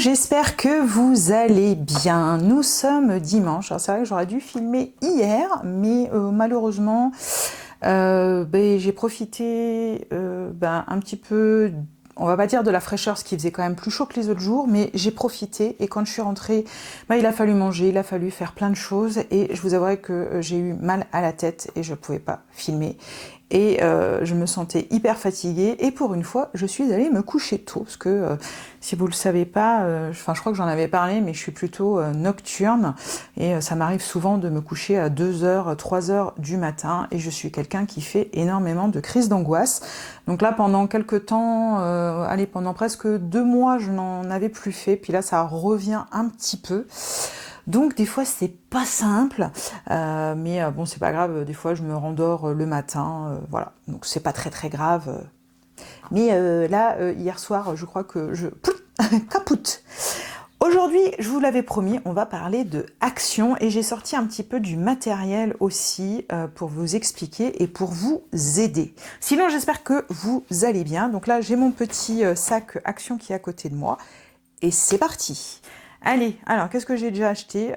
j'espère que vous allez bien. Nous sommes dimanche. Alors c'est vrai que j'aurais dû filmer hier, mais malheureusement, j'ai profité un petit peu, on va pas dire de la fraîcheur, ce qui faisait quand même plus chaud que les autres jours, mais j'ai profité et quand je suis rentrée, il a fallu manger, il a fallu faire plein de choses et je vous avouerai que j'ai eu mal à la tête et je pouvais pas filmer. Et je me sentais hyper fatiguée et pour une fois je suis allée me coucher tôt parce que si vous le savez pas, je crois que j'en avais parlé, mais je suis plutôt nocturne et ça m'arrive souvent de me coucher à 2h, 3h du matin et je suis quelqu'un qui fait énormément de crises d'angoisse. Donc là pendant quelques temps, pendant presque 2 mois je n'en avais plus fait, puis là ça revient un petit peu. Donc des fois c'est pas simple, mais bon c'est pas grave, des fois je me rendors le matin, voilà, donc c'est pas très grave. Mais hier soir je crois que je capoute. Aujourd'hui, je vous l'avais promis, on va parler de action et j'ai sorti un petit peu du matériel aussi pour vous expliquer et pour vous aider. Sinon j'espère que vous allez bien. Donc là j'ai mon petit sac action qui est à côté de moi et c'est parti. Allez, alors qu'est-ce que j'ai déjà acheté?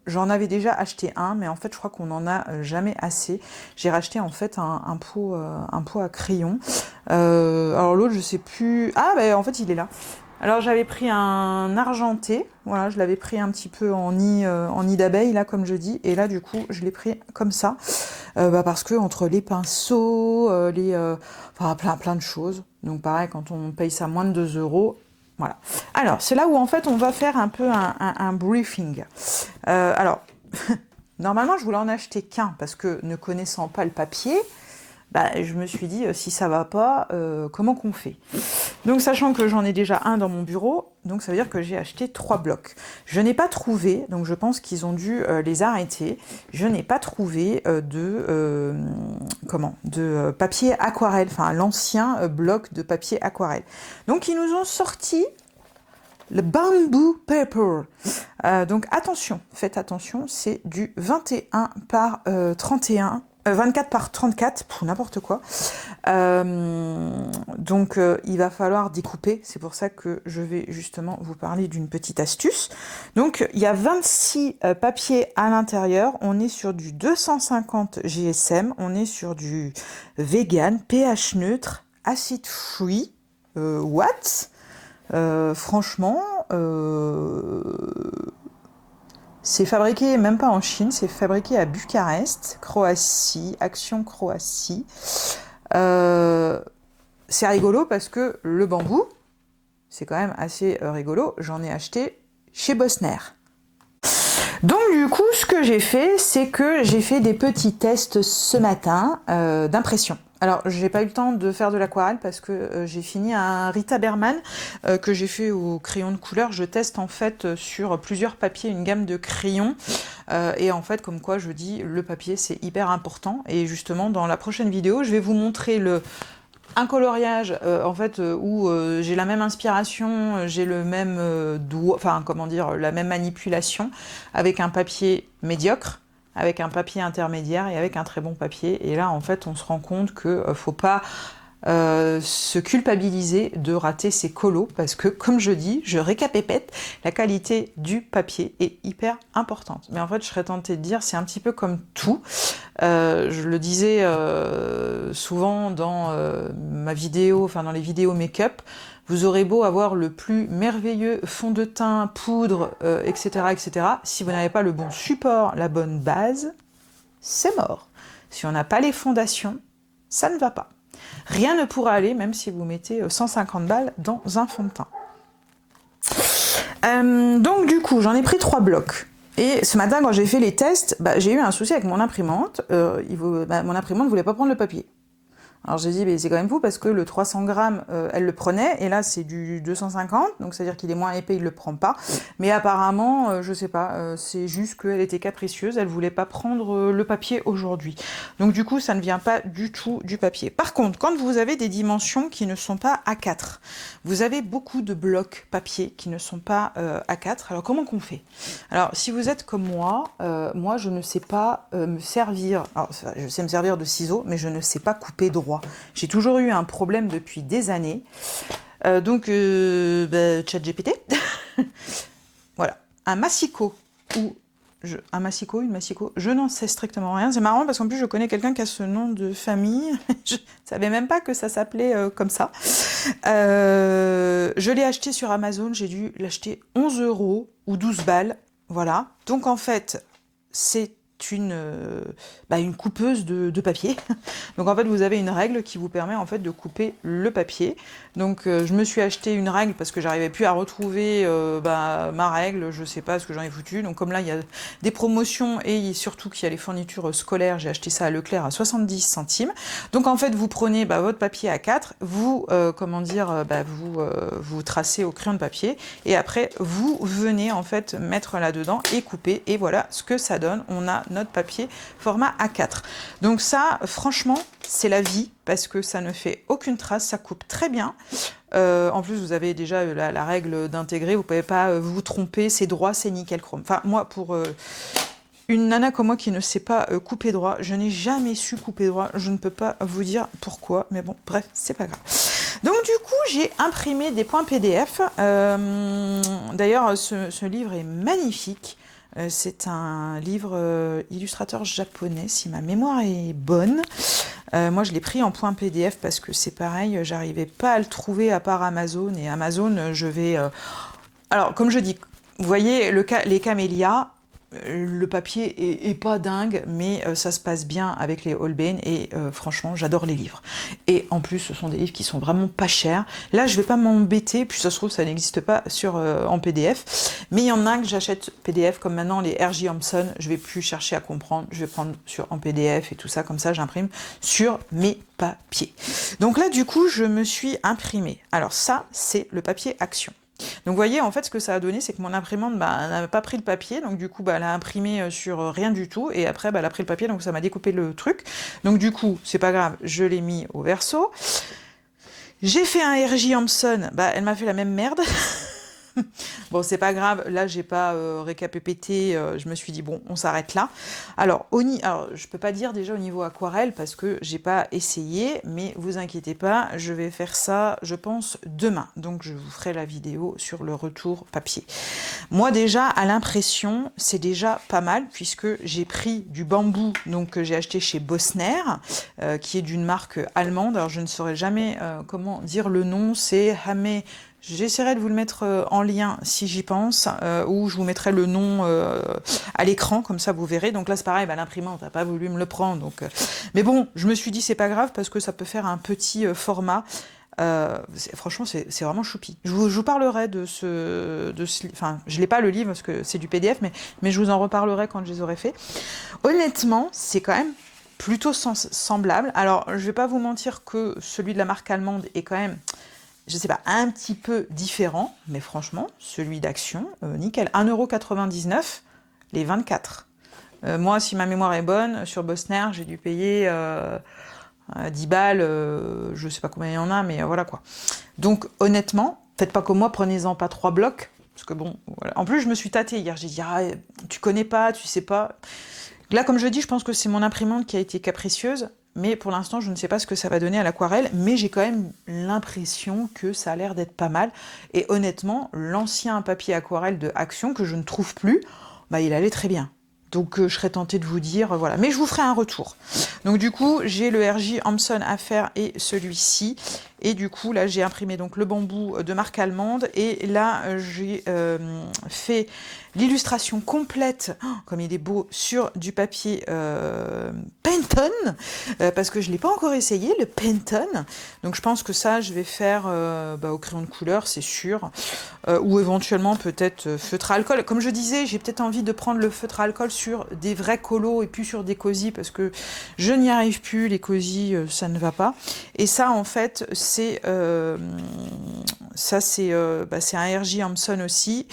J'en avais déjà acheté un, mais en fait je crois qu'on n'en a jamais assez. J'ai racheté en fait un pot à crayon. Alors l'autre je sais plus. Ah en fait il est là. Alors j'avais pris un argenté, voilà, je l'avais pris un petit peu en nid d'abeille là comme je dis, et là du coup je l'ai pris comme ça, parce que entre les pinceaux, plein de choses. Donc pareil quand on paye ça moins de 2 €. Voilà. Alors, c'est là où en fait on va faire un peu un briefing. Alors, normalement je voulais en acheter qu'un parce que ne connaissant pas le papier, je me suis dit si ça va pas, comment qu'on fait? Donc sachant que j'en ai déjà un dans mon bureau, donc ça veut dire que j'ai acheté 3 blocs. Je n'ai pas trouvé, donc je pense qu'ils ont dû les arrêter, je n'ai pas trouvé de papier aquarelle, enfin l'ancien bloc de papier aquarelle. Donc ils nous ont sorti le bamboo paper. Donc attention, faites attention, c'est du 21 par 31. 24 par 34, pour n'importe quoi. Donc il va falloir découper, c'est pour ça que je vais justement vous parler d'une petite astuce. Donc il y a 26 papiers à l'intérieur, on est sur du 250 GSM, on est sur du vegan, pH neutre, acid free, what? Franchement, c'est fabriqué même pas en Chine, c'est fabriqué à Bucarest, Croatie, Action Croatie. C'est rigolo parce que le bambou, c'est quand même assez rigolo. J'en ai acheté chez Bosner. Donc du coup, ce que j'ai fait, c'est que j'ai fait des petits tests ce matin d'impression. Alors, j'ai pas eu le temps de faire de l'aquarelle parce que j'ai fini un Rita Berman que j'ai fait au crayon de couleur. Je teste en fait sur plusieurs papiers une gamme de crayons et en fait, comme quoi je dis, le papier c'est hyper important. Et justement, dans la prochaine vidéo, je vais vous montrer un coloriage où j'ai la même inspiration, j'ai le même la même manipulation avec un papier médiocre, avec un papier intermédiaire et avec un très bon papier. Et là, en fait, on se rend compte que faut pas se culpabiliser de rater ses colos parce que, comme je dis, je récapépète, la qualité du papier est hyper importante. Mais en fait, je serais tentée de dire, c'est un petit peu comme tout. Je le disais souvent dans ma vidéo, dans les vidéos make-up, vous aurez beau avoir le plus merveilleux fond de teint, poudre, etc. Si vous n'avez pas le bon support, la bonne base, c'est mort. Si on n'a pas les fondations, ça ne va pas. Rien ne pourra aller, même si vous mettez 150 balles dans un fond de teint. Donc du coup, j'en ai pris 3 blocs. Et ce matin, quand j'ai fait les tests, j'ai eu un souci avec mon imprimante. Mon imprimante ne voulait pas prendre le papier. Alors j'ai dit, c'est quand même fou parce que le 300 grammes, elle le prenait, et là c'est du 250, donc c'est-à-dire qu'il est moins épais, il le prend pas. Mais apparemment, je sais pas, c'est juste qu'elle était capricieuse, elle voulait pas prendre le papier aujourd'hui. Donc du coup, ça ne vient pas du tout du papier. Par contre, quand vous avez des dimensions qui ne sont pas A4, vous avez beaucoup de blocs papier qui ne sont pas A4, alors comment qu'on fait? Alors si vous êtes comme moi, moi je ne sais pas me servir, alors je sais me servir de ciseaux, mais je ne sais pas couper droit. J'ai toujours eu un problème depuis des années. ChatGPT, Voilà, un massicot ou un massicot, une massicot, je n'en sais strictement rien. C'est marrant parce qu'en plus je connais quelqu'un qui a ce nom de famille. Je savais même pas que ça s'appelait comme ça. Je l'ai acheté sur Amazon, j'ai dû l'acheter 11 € ou 12 balles. Voilà. Donc en fait, c'est une coupeuse de papier. Donc en fait, vous avez une règle qui vous permet en fait de couper le papier. Donc je me suis acheté une règle parce que j'arrivais plus à retrouver ma règle, je sais pas ce que j'en ai foutu. Donc comme là, il y a des promotions et surtout qu'il y a les fournitures scolaires, j'ai acheté ça à Leclerc à 70 centimes. Donc en fait, vous prenez votre papier A4, vous vous tracez au crayon de papier et après vous venez en fait mettre là-dedans et couper et voilà ce que ça donne. On a notre papier format A4. Donc ça, franchement, c'est la vie parce que ça ne fait aucune trace, ça coupe très bien. En plus, vous avez déjà la règle d'intégrer, vous ne pouvez pas vous tromper, c'est droit, c'est nickel chrome. Enfin, moi, pour une nana comme moi qui ne sait pas couper droit, je n'ai jamais su couper droit, je ne peux pas vous dire pourquoi, mais bon, bref, c'est pas grave. Donc du coup, j'ai imprimé des points PDF. D'ailleurs, ce livre est magnifique. C'est un livre illustrateur japonais, si ma mémoire est bonne. Moi, je l'ai pris en point PDF parce que c'est pareil, j'arrivais pas à le trouver à part Amazon. Et Amazon, je vais... Alors, comme je dis, vous voyez, les camélias, le papier est pas dingue, mais ça se passe bien avec les Holbein et franchement, j'adore les livres. Et en plus, ce sont des livres qui sont vraiment pas chers. Là, je vais pas m'embêter, puis ça se trouve, ça n'existe pas en PDF. Mais il y en a que j'achète PDF, comme maintenant les R.J. Hampson. Je vais plus chercher à comprendre, je vais prendre en PDF et tout ça, comme ça, j'imprime sur mes papiers. Donc là, du coup, je me suis imprimée. Alors ça, c'est le papier Action. Donc vous voyez, en fait, ce que ça a donné, c'est que mon imprimante n'avait pas pris le papier, donc du coup, elle a imprimé sur rien du tout, et après, elle a pris le papier, donc ça m'a découpé le truc. Donc du coup, c'est pas grave, je l'ai mis au verso. J'ai fait un R.J. Hampson, elle m'a fait la même merde. Bon, c'est pas grave, là, j'ai pas récapépété, je me suis dit, bon, on s'arrête là. Alors, je peux pas dire déjà au niveau aquarelle, parce que j'ai pas essayé, mais vous inquiétez pas, je vais faire ça, je pense, demain. Donc, je vous ferai la vidéo sur le retour papier. Moi, déjà, à l'impression, c'est déjà pas mal, puisque j'ai pris du bambou, donc que j'ai acheté chez Bossner, qui est d'une marque allemande. Alors, je ne saurais jamais comment dire le nom, c'est Hame. J'essaierai de vous le mettre en lien si j'y pense, ou je vous mettrai le nom à l'écran, comme ça vous verrez. Donc là c'est pareil, l'imprimante n'a pas voulu me le prendre. Donc, mais bon, je me suis dit c'est pas grave parce que ça peut faire un petit format. Franchement, c'est vraiment choupi. Je vous parlerai de ce... Enfin, je l'ai pas le livre parce que c'est du PDF, mais je vous en reparlerai quand je les aurai fait. Honnêtement, c'est quand même plutôt semblable. Alors, je vais pas vous mentir que celui de la marque allemande est quand même... je sais pas, un petit peu différent, mais franchement, celui d'Action, nickel. 1,99 € les 24. Moi, si ma mémoire est bonne, sur Bossner, j'ai dû payer 10 balles, je sais pas combien il y en a, mais voilà quoi. Donc, honnêtement, faites pas comme moi, prenez-en pas 3 blocs, parce que bon, voilà. En plus, je me suis tâtée hier, j'ai dit, tu connais pas, tu sais pas. Là, comme je dis, je pense que c'est mon imprimante qui a été capricieuse, mais pour l'instant, je ne sais pas ce que ça va donner à l'aquarelle, mais j'ai quand même l'impression que ça a l'air d'être pas mal. Et honnêtement, l'ancien papier aquarelle de Action, que je ne trouve plus, il allait très bien. Donc je serais tentée de vous dire, voilà. Mais je vous ferai un retour. Donc du coup, j'ai le R.J. Hampson à faire et celui-ci. Et du coup, là, j'ai imprimé donc le bambou de marque allemande. Et là, j'ai fait l'illustration complète, comme il est beau, sur du papier Penton, parce que je ne l'ai pas encore essayé, le Penton. Donc je pense que ça, je vais faire au crayon de couleur, c'est sûr. Ou éventuellement peut-être feutre à alcool. Comme je disais, j'ai peut-être envie de prendre le feutre à alcool sur des vrais colos et puis sur des cosy, parce que je n'y arrive plus, les cosy, ça ne va pas. Et ça, en fait, c'est un R.J. Hampson aussi,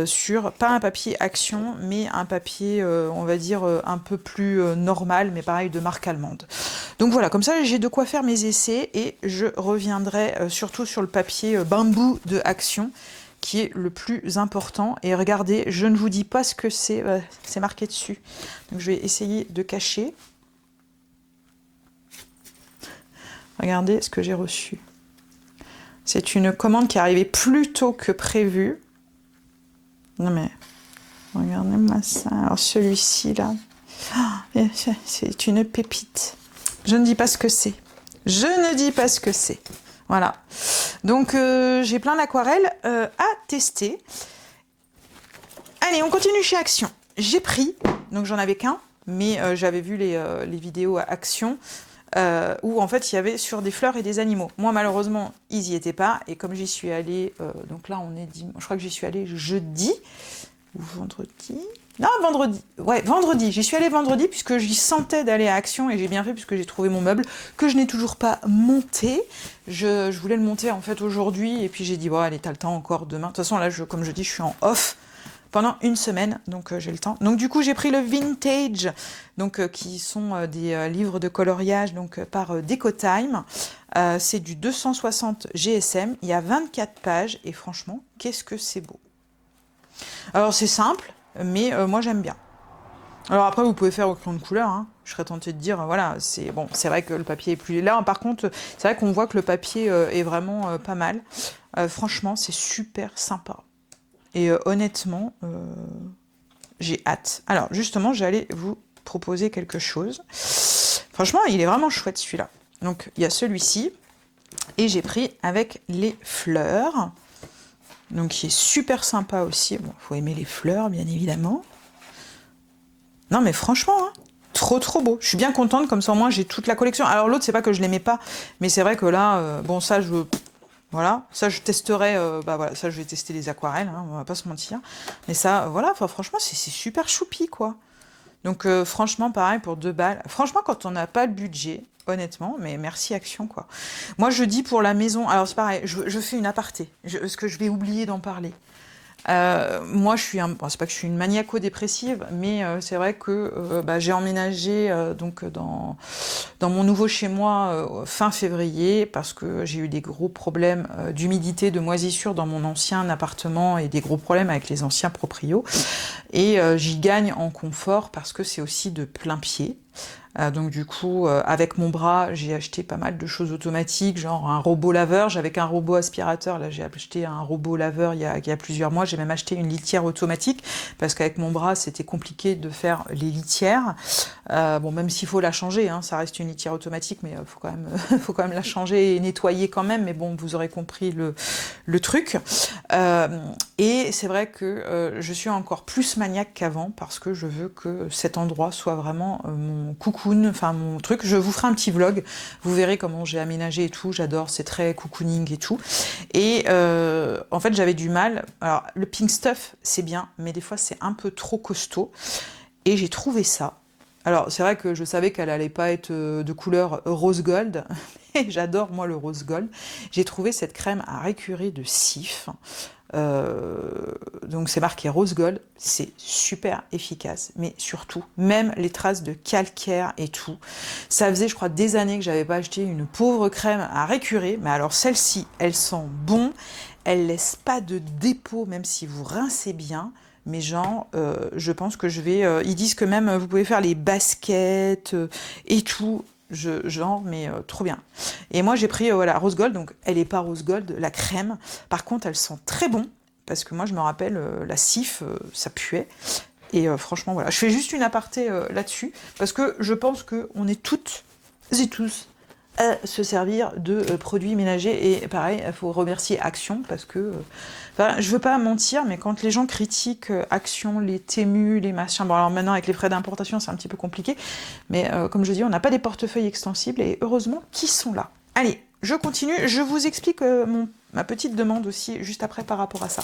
sur, pas un papier Action, mais un papier, on va dire, un peu plus normal, mais pareil, de marque allemande. Donc voilà, comme ça, j'ai de quoi faire mes essais, et je reviendrai surtout sur le papier bambou de Action, qui est le plus important. Et regardez, je ne vous dis pas ce que c'est marqué dessus. Donc je vais essayer de cacher. Regardez ce que j'ai reçu. C'est une commande qui est arrivée plus tôt que prévu. Non mais, regardez-moi ça. Alors celui-ci là, c'est une pépite. Je ne dis pas ce que c'est. Je ne dis pas ce que c'est. Voilà. Donc j'ai plein d'aquarelles à tester. Allez, on continue chez Action. J'ai pris, donc j'en avais qu'un, mais j'avais vu les vidéos à Action, où en fait il y avait sur des fleurs et des animaux. Moi malheureusement, ils y étaient pas, et comme j'y suis allée, donc là on est dimanche, je crois que j'y suis allée jeudi, ou vendredi. Non, vendredi. Ouais, vendredi. J'y suis allée vendredi puisque j'y sentais d'aller à Action et j'ai bien fait puisque j'ai trouvé mon meuble que je n'ai toujours pas monté. Je voulais le monter en fait aujourd'hui et puis j'ai dit, bon, allez, t'as le temps encore demain. De toute façon, là, comme je dis, je suis en off pendant une semaine, donc j'ai le temps. Donc du coup, j'ai pris le Vintage, donc qui sont des livres de coloriage donc par Decotime. C'est du 260 GSM. Il y a 24 pages et franchement, qu'est-ce que c'est beau. Alors c'est simple, mais moi j'aime bien. Alors après vous pouvez faire au crayon de couleur, hein. Je serais tentée de dire, voilà, c'est bon, c'est vrai que le papier est plus... Là par contre, c'est vrai qu'on voit que le papier est vraiment pas mal. Franchement, c'est super sympa. Et honnêtement, j'ai hâte. Alors justement, j'allais vous proposer quelque chose. Franchement, il est vraiment chouette celui-là. Donc il y a celui-ci, et j'ai pris avec les fleurs. Donc qui est super sympa aussi. Bon, faut aimer les fleurs, bien évidemment. Non, mais franchement, hein, trop trop beau. Je suis bien contente, comme ça au moins j'ai toute la collection. Alors l'autre, c'est pas que je l'aimais pas, mais c'est vrai que là, bon, ça, voilà, ça je testerai, bah voilà, ça je vais tester les aquarelles, hein, on va pas se mentir. Mais ça, voilà, franchement, c'est super choupi, quoi. Donc franchement, pareil, pour 2 balles. Franchement, quand on n'a pas le budget, honnêtement, mais merci Action, quoi. Moi, je dis pour la maison, alors c'est pareil, je fais une aparté, parce que je vais oublier d'en parler. Moi, je suis bon, c'est pas que je suis une maniaco-dépressive, mais c'est vrai que bah, j'ai emménagé donc dans mon nouveau chez moi fin février parce que j'ai eu des gros problèmes d'humidité, de moisissure dans mon ancien appartement et des gros problèmes avec les anciens proprios. Et j'y gagne en confort parce que c'est aussi de plein pied. Donc du coup, avec mon bras, j'ai acheté pas mal de choses automatiques, genre un robot laveur. J'avais qu'un robot aspirateur, là j'ai acheté un robot laveur il y a plusieurs mois. J'ai même acheté une litière automatique, parce qu'avec mon bras, c'était compliqué de faire les litières. Bon, même s'il faut la changer, hein, ça reste une litière automatique, mais faut quand même la changer et nettoyer quand même. Mais bon, vous aurez compris le truc. Et c'est vrai que je suis encore plus maniaque qu'avant, parce que je veux que cet endroit soit vraiment mon coucou, enfin mon truc. Je vous ferai un petit vlog, vous verrez comment j'ai aménagé et tout, j'adore, c'est très cocooning et tout. Et en fait j'avais du mal, alors le pink stuff c'est bien, mais des fois c'est un peu trop costaud, et j'ai trouvé ça. Alors c'est vrai que je savais qu'elle allait pas être de couleur rose gold, mais j'adore moi le rose gold. J'ai trouvé cette crème à récurer de Cif. Donc c'est marqué rose gold, c'est super efficace, mais surtout, même les traces de calcaire et tout, ça faisait je crois des années que j'avais pas acheté une pauvre crème à récurer, mais alors celle-ci, elle sent bon, elle laisse pas de dépôt même si vous rincez bien. Mais genre, je pense que je vais... ils disent que même vous pouvez faire les baskets et tout. Genre, mais trop bien. Et moi, j'ai pris voilà, rose gold. Donc, elle est pas rose gold, la crème. Par contre, elle sent très bon. Parce que moi, je me rappelle, la Cif, ça puait. Et franchement, voilà. Je fais juste une aparté là-dessus. Parce que je pense qu'on est toutes et tous à se servir de produits ménagers. Et pareil, il faut remercier Action parce que... Enfin, je veux pas mentir, mais quand les gens critiquent Action, les Temu, les machins... Bon, alors maintenant, avec les frais d'importation, c'est un petit peu compliqué. Mais comme je dis, on n'a pas des portefeuilles extensibles et heureusement qu'ils sont là. Allez, je continue. Je vous explique ma petite demande aussi, juste après, par rapport à ça.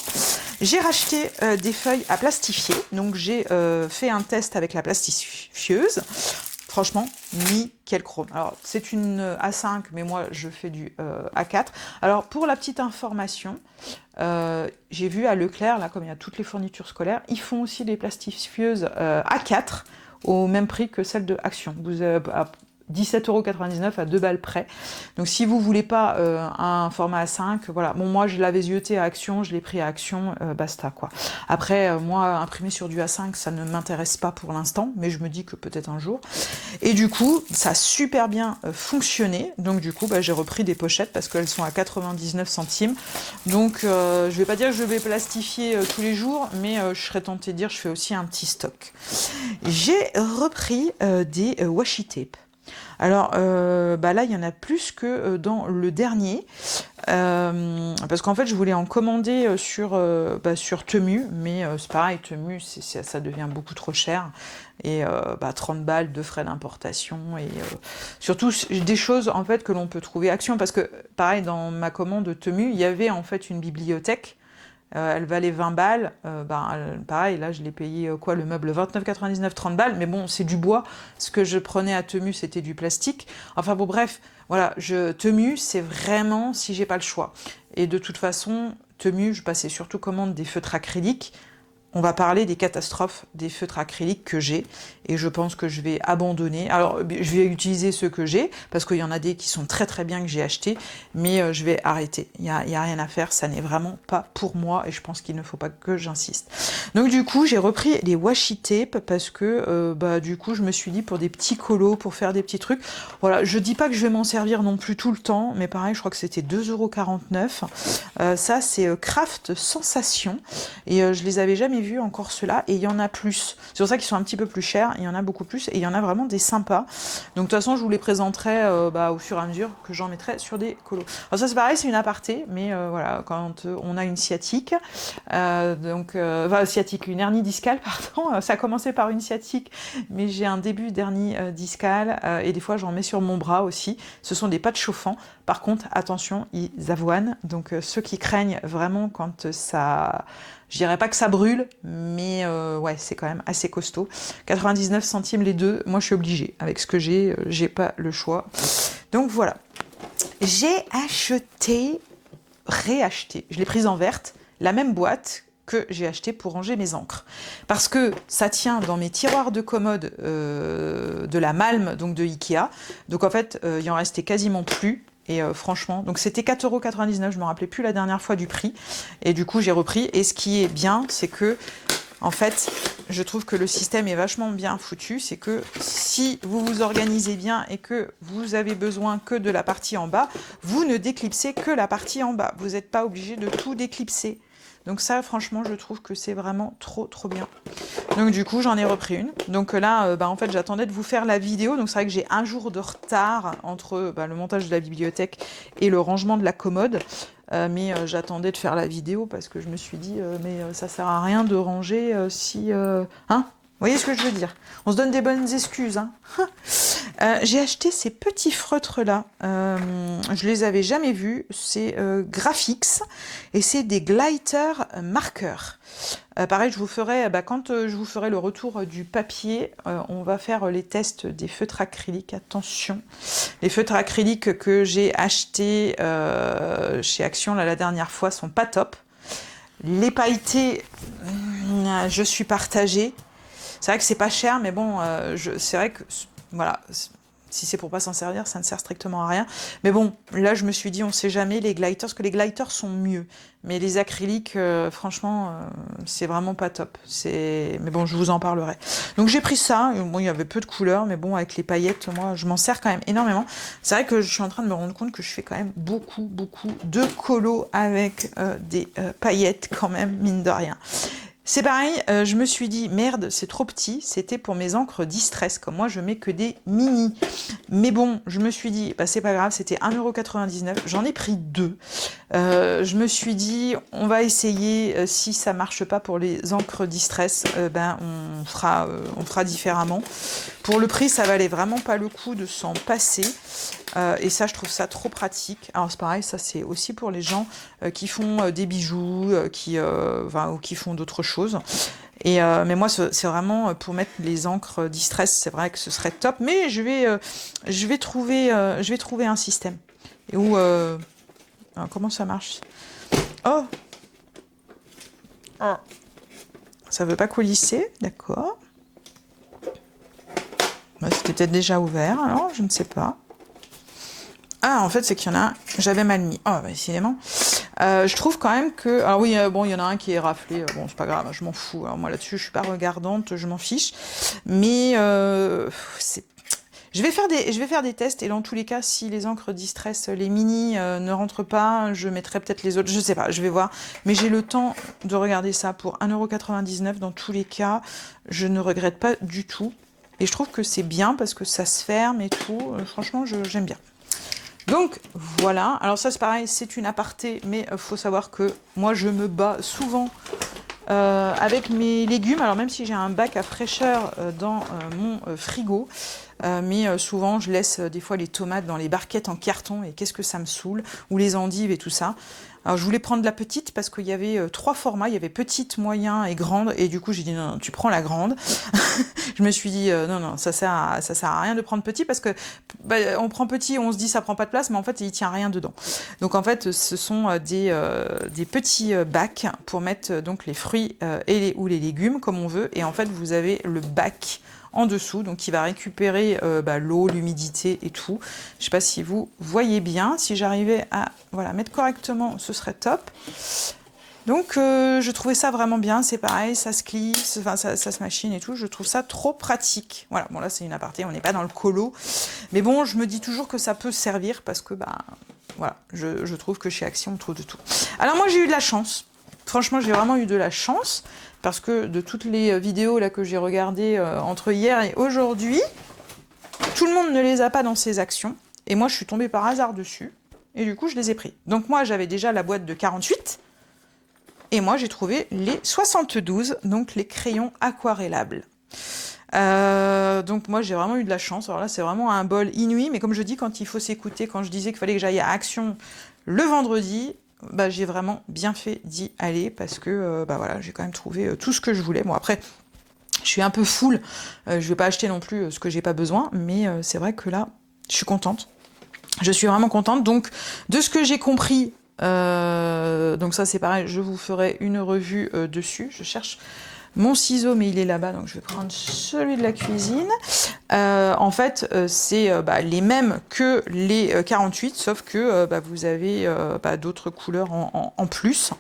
J'ai racheté des feuilles à plastifier. Donc, j'ai fait un test avec la plastifieuse. Franchement, nickel chrome. Alors, c'est une A5, mais moi, je fais du A4. Alors, pour la petite information, j'ai vu à Leclerc, là, comme il y a toutes les fournitures scolaires, ils font aussi des plastifieuses A4 au même prix que celles de Action. 17,99 € à 2 balles près. Donc si vous voulez pas un format A5, voilà. Bon, moi je l'avais zioté à Action, je l'ai pris à Action, basta quoi. Après, moi, imprimer sur du A5, ça ne m'intéresse pas pour l'instant, mais je me dis que peut-être un jour. Et du coup, ça a super bien fonctionné. Donc du coup, j'ai repris des pochettes parce qu'elles sont à 99 centimes. Donc je vais pas dire que je vais plastifier tous les jours, mais je serais tentée de dire je fais aussi un petit stock. J'ai repris des washi tape. Alors là, il y en a plus que dans le dernier, parce qu'en fait, je voulais en commander sur Temu, mais c'est pareil, Temu, ça devient beaucoup trop cher, et 30 balles de frais d'importation, et surtout des choses en fait que l'on peut trouver Action, parce que pareil, dans ma commande Temu, il y avait en fait une bibliothèque. Elle valait 20 balles, pareil, là je l'ai payé le meuble 29,99, 30 balles, mais bon, c'est du bois, ce que je prenais à Temu, c'était du plastique. Enfin bon, bref, voilà, Temu, c'est vraiment si j'ai pas le choix. Et de toute façon, Temu, je passais surtout commande des feutres acryliques. On va parler des catastrophes des feutres acryliques que j'ai, et je pense que je vais abandonner. Alors, je vais utiliser ceux que j'ai, parce qu'il y en a des qui sont très très bien que j'ai achetés, mais je vais arrêter. Il y a rien à faire, ça n'est vraiment pas pour moi, et je pense qu'il ne faut pas que j'insiste. Donc du coup, j'ai repris les washi tape, parce que du coup, je me suis dit, pour des petits colos, pour faire des petits trucs, voilà, je dis pas que je vais m'en servir non plus tout le temps, mais pareil, je crois que c'était 2,49 €. Ça, c'est Craft Sensation, et je les avais jamais vus encore ceux-là, et il y en a plus. C'est pour ça qu'ils sont un petit peu plus chers, il y en a beaucoup plus, et il y en a vraiment des sympas. Donc de toute façon, je vous les présenterai au fur et à mesure que j'en mettrai sur des colos. Alors ça, c'est pareil, c'est une aparté, mais voilà, quand on a une sciatique, sciatique, une hernie discale, pardon, ça a commencé par une sciatique, mais j'ai un début d'hernie discale, et des fois j'en mets sur mon bras aussi. Ce sont des pattes chauffants. Par contre, attention, ils avoinent, donc ceux qui craignent vraiment quand ça... Je dirais pas que ça brûle, mais ouais, c'est quand même assez costaud. 99 centimes les deux, moi je suis obligée. Avec ce que j'ai pas le choix. Donc voilà. J'ai réacheté, je l'ai prise en verte, la même boîte que j'ai acheté pour ranger mes encres. Parce que ça tient dans mes tiroirs de commode de la Malm, donc de Ikea. Donc en fait, il en restait quasiment plus. Et franchement, donc c'était 4,99 €, je me rappelais plus la dernière fois du prix. Et du coup, j'ai repris. Et ce qui est bien, c'est que, en fait, je trouve que le système est vachement bien foutu. C'est que si vous vous organisez bien et que vous avez besoin que de la partie en bas, vous ne déclipsez que la partie en bas. Vous n'êtes pas obligé de tout déclipser. Donc ça, franchement, je trouve que c'est vraiment trop, trop bien. Donc du coup, j'en ai repris une. Donc là, en fait, j'attendais de vous faire la vidéo. Donc c'est vrai que j'ai un jour de retard entre le montage de la bibliothèque et le rangement de la commode. Mais j'attendais de faire la vidéo parce que je me suis dit, ça sert à rien de ranger si... Hein ? Vous voyez ce que je veux dire? On se donne des bonnes excuses. Hein. J'ai acheté ces petits feutres-là. Je les avais jamais vus. C'est Graphix et c'est des glitter marqueurs. Pareil, je vous ferai, quand je vous ferai le retour du papier, on va faire les tests des feutres acryliques. Attention, les feutres acryliques que j'ai achetés chez Action la dernière fois sont pas top. Les pailletés, je suis partagée. C'est vrai que c'est pas cher, mais bon, c'est vrai que, voilà, si c'est pour pas s'en servir, ça ne sert strictement à rien. Mais bon, là, je me suis dit, on sait jamais, les glitters, parce que les glitters sont mieux. Mais les acryliques, franchement, c'est vraiment pas top. Mais bon, je vous en parlerai. Donc j'ai pris ça. Bon, il y avait peu de couleurs, mais bon, avec les paillettes, moi, je m'en sers quand même énormément. C'est vrai que je suis en train de me rendre compte que je fais quand même beaucoup, beaucoup de colos avec des paillettes quand même, mine de rien. C'est pareil, je me suis dit, merde, c'est trop petit, c'était pour mes encres Distress, comme moi je mets que des mini. Mais bon, je me suis dit, c'est pas grave, c'était 1,99 €, j'en ai pris 2. Je me suis dit, on va essayer, si ça marche pas pour les encres Distress, on fera différemment. Pour le prix, ça valait vraiment pas le coup de s'en passer. Et ça, je trouve ça trop pratique. Alors c'est pareil, ça c'est aussi pour les gens qui font des bijoux, ou qui font d'autres choses. Mais moi, c'est vraiment pour mettre les encres Distress, c'est vrai que ce serait top. Mais je vais trouver un système. Et où comment ça marche? Oh, ça veut pas coulisser, d'accord. Bah, c'était peut-être déjà ouvert, alors je ne sais pas. Ah, en fait, c'est qu'il y en a un, j'avais mal mis. Oh, bah, décidément. Je trouve quand même que... Alors oui, bon, il y en a un qui est raflé. Bon, c'est pas grave, je m'en fous. Alors moi, là-dessus, je suis pas regardante, je m'en fiche. Mais c'est... Je vais faire des tests, et dans tous les cas, si les encres Distress, les mini, ne rentrent pas, je mettrai peut-être les autres. Je sais pas, je vais voir. Mais j'ai le temps de regarder ça pour 1,99 €. Dans tous les cas, je ne regrette pas du tout. Et je trouve que c'est bien parce que ça se ferme et tout. Franchement, j'aime bien. Donc voilà, alors ça c'est pareil, c'est une aparté, mais faut savoir que moi je me bats souvent avec mes légumes, alors même si j'ai un bac à fraîcheur dans mon frigo, mais souvent je laisse des fois les tomates dans les barquettes en carton, et qu'est-ce que ça me saoule, ou les endives et tout ça. Alors je voulais prendre la petite parce qu'il y avait 3 formats, il y avait petite, moyen et grande, et du coup j'ai dit non, non, tu prends la grande. Je me suis dit non, non, ça sert à rien de prendre petit, parce que bah, on prend petit, on se dit ça prend pas de place, mais en fait il tient rien dedans. Donc en fait ce sont des petits bacs pour mettre donc les fruits ou les légumes comme on veut, et en fait vous avez le bac en dessous, donc qui va récupérer l'eau, l'humidité et tout. Je sais pas si vous voyez bien, si j'arrivais à voilà, mettre correctement, ce serait top. Donc je trouvais ça vraiment bien, c'est pareil, ça se clipse, enfin ça se machine et tout, je trouve ça trop pratique. Voilà, bon là c'est une aparté, on n'est pas dans le colo, mais bon, je me dis toujours que ça peut servir, parce que bah voilà, je trouve que chez Action on trouve de tout. Alors moi j'ai eu de la chance, franchement j'ai vraiment eu de la chance, parce que de toutes les vidéos là que j'ai regardées entre hier et aujourd'hui, tout le monde ne les a pas dans ses actions, et moi je suis tombée par hasard dessus, et du coup je les ai pris. Donc moi j'avais déjà la boîte de 48, et moi j'ai trouvé les 72, donc les crayons aquarellables. Donc moi j'ai vraiment eu de la chance, alors là c'est vraiment un bol inouï, mais comme je dis, quand il faut s'écouter, quand je disais qu'il fallait que j'aille à Action le vendredi, bah, j'ai vraiment bien fait d'y aller, parce que bah voilà, j'ai quand même trouvé tout ce que je voulais. Bon après, je suis un peu full, je vais pas acheter non plus ce que j'ai pas besoin, mais c'est vrai que là, je suis contente. Je suis vraiment contente. Donc de ce que j'ai compris, donc ça c'est pareil, je vous ferai une revue dessus. Je cherche mon ciseau, mais il est là-bas, donc je vais prendre celui de la cuisine. En fait, c'est les mêmes que les 48, sauf que vous avez d'autres couleurs en plus.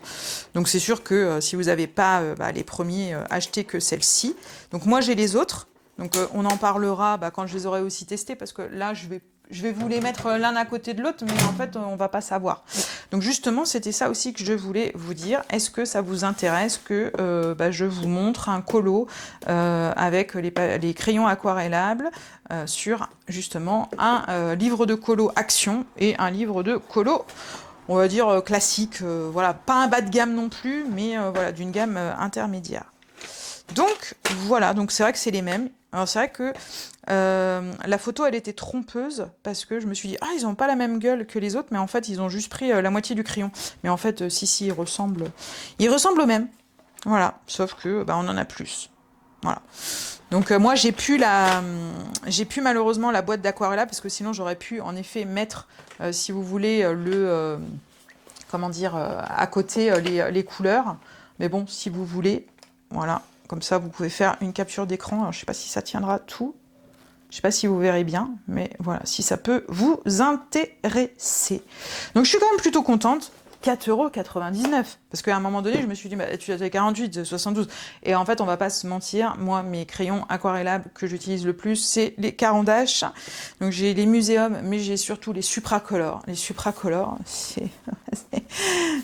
Donc c'est sûr que si vous n'avez pas les premiers, achetez que celle-ci. Donc moi j'ai les autres, donc on en parlera quand je les aurai aussi testés, parce que là je vais vous les mettre l'un à côté de l'autre, mais en fait on va pas savoir. Donc justement c'était ça aussi que je voulais vous dire. Est-ce que ça vous intéresse que je vous montre un colo avec les crayons aquarellables sur justement un livre de colo Action et un livre de colo, on va dire classique, voilà, pas un bas de gamme non plus, mais voilà, d'une gamme intermédiaire. Donc voilà, donc c'est vrai que c'est les mêmes. Alors c'est vrai que la photo elle était trompeuse, parce que je me suis dit ils ont pas la même gueule que les autres, mais en fait ils ont juste pris la moitié du crayon. Mais en fait si ils ressemblent au même. Voilà, sauf que on en a plus. Voilà. Donc moi j'ai pu malheureusement la boîte d'aquarella, parce que sinon j'aurais pu en effet mettre si vous voulez à côté les couleurs. Mais bon, si vous voulez, voilà. Comme ça, vous pouvez faire une capture d'écran. Alors, je ne sais pas si ça tiendra tout. Je ne sais pas si vous verrez bien, mais voilà, si ça peut vous intéresser. Donc, je suis quand même plutôt contente. 4,99 €. Parce qu'à un moment donné, je me suis dit, tu as 48, 72. Et en fait, on va pas se mentir. Moi, mes crayons aquarellables que j'utilise le plus, c'est les Caran d'Ache. Donc, j'ai les Muséum, mais j'ai surtout les Supracolor. Les Supracolor,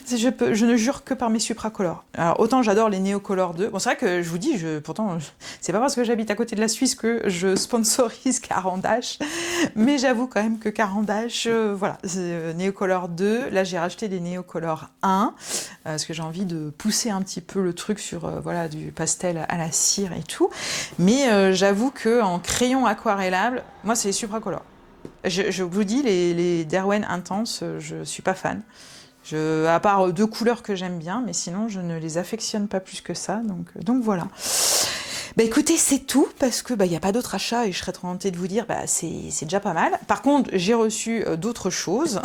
je ne jure que par mes Supracolor. Alors, autant j'adore les Neocolor 2. Bon, c'est vrai que je vous dis, pourtant, c'est pas parce que j'habite à côté de la Suisse que je sponsorise Caran d'Ache. Mais j'avoue quand même que Caran d'Ache, voilà, Neocolor 2. Là, j'ai racheté des Neocolor 1. Parce que j'ai envie de pousser un petit peu le truc sur du pastel à la cire et tout. Mais j'avoue qu'en crayon aquarellable, moi, c'est les Supracolor. Je vous dis, les Derwent Intense, je suis pas fan. À part 2 couleurs que j'aime bien, mais sinon, je ne les affectionne pas plus que ça. Donc voilà. Bah écoutez, c'est tout, parce que il n'y a pas d'autre achat et je serais tentée de vous dire, c'est déjà pas mal. Par contre, j'ai reçu d'autres choses.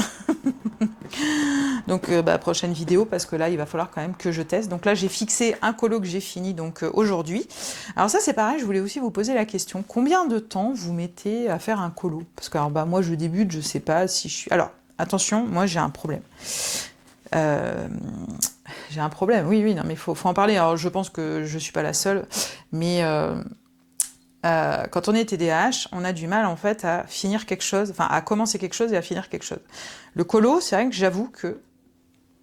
Donc prochaine vidéo, parce que là il va falloir quand même que je teste. Donc là j'ai fixé un colo que j'ai fini donc aujourd'hui. Alors ça c'est pareil, je voulais aussi vous poser la question, combien de temps vous mettez à faire un colo? Parce que alors, moi je débute, je sais pas si je suis... Alors attention, moi j'ai un problème. J'ai un problème, oui, non mais faut en parler. Alors je pense que je suis pas la seule, mais quand on est TDAH, on a du mal en fait à finir quelque chose, enfin à commencer quelque chose et à finir quelque chose. Le colo, c'est vrai que j'avoue que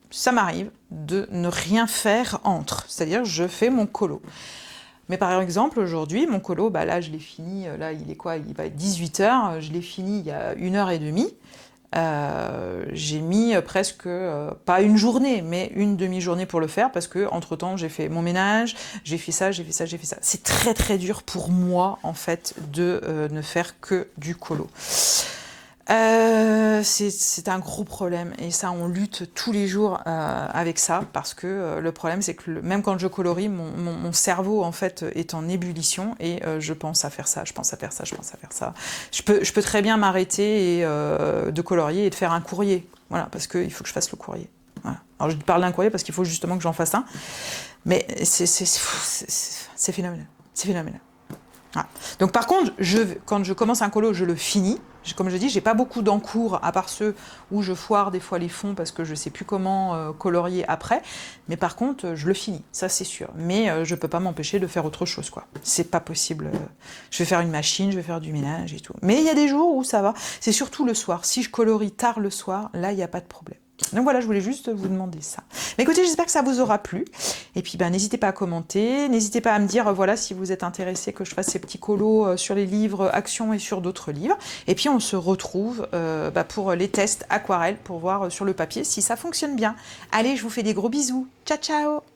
ça m'arrive de ne rien faire entre, c'est-à-dire je fais mon colo. Mais par exemple, aujourd'hui, mon colo, là je l'ai fini, là il est quoi? Il va être 18h, je l'ai fini il y a 1h30. J'ai mis presque, pas une journée, mais une demi-journée pour le faire, parce que entre-temps j'ai fait mon ménage, j'ai fait ça. C'est très très dur pour moi, en fait, de ne faire que du colo. C'est un gros problème, et ça on lutte tous les jours avec ça, parce que le problème c'est que même quand je colorie, mon cerveau en fait est en ébullition, et je pense à faire ça, je pense à faire ça. Je peux très bien m'arrêter de colorier et de faire un courrier, voilà, parce qu'il faut que je fasse le courrier. Voilà. Alors je parle d'un courrier parce qu'il faut justement que j'en fasse un, mais c'est phénoménal, c'est phénoménal. Voilà. Donc par contre, quand je commence un colo, je le finis. Comme je dis, j'ai pas beaucoup d'encours, à part ceux où je foire des fois les fonds parce que je sais plus comment colorier après. Mais par contre, je le finis, ça c'est sûr. Mais je peux pas m'empêcher de faire autre chose, quoi. C'est pas possible. Je vais faire une machine, je vais faire du ménage et tout. Mais il y a des jours où ça va. C'est surtout le soir. Si je colorie tard le soir, là, il n'y a pas de problème. Donc voilà, je voulais juste vous demander ça. Mais écoutez, j'espère que ça vous aura plu. Et puis, n'hésitez pas à commenter. N'hésitez pas à me dire, voilà, si vous êtes intéressé que je fasse ces petits colos sur les livres Action et sur d'autres livres. Et puis, on se retrouve pour les tests aquarelles, pour voir sur le papier si ça fonctionne bien. Allez, je vous fais des gros bisous. Ciao, ciao!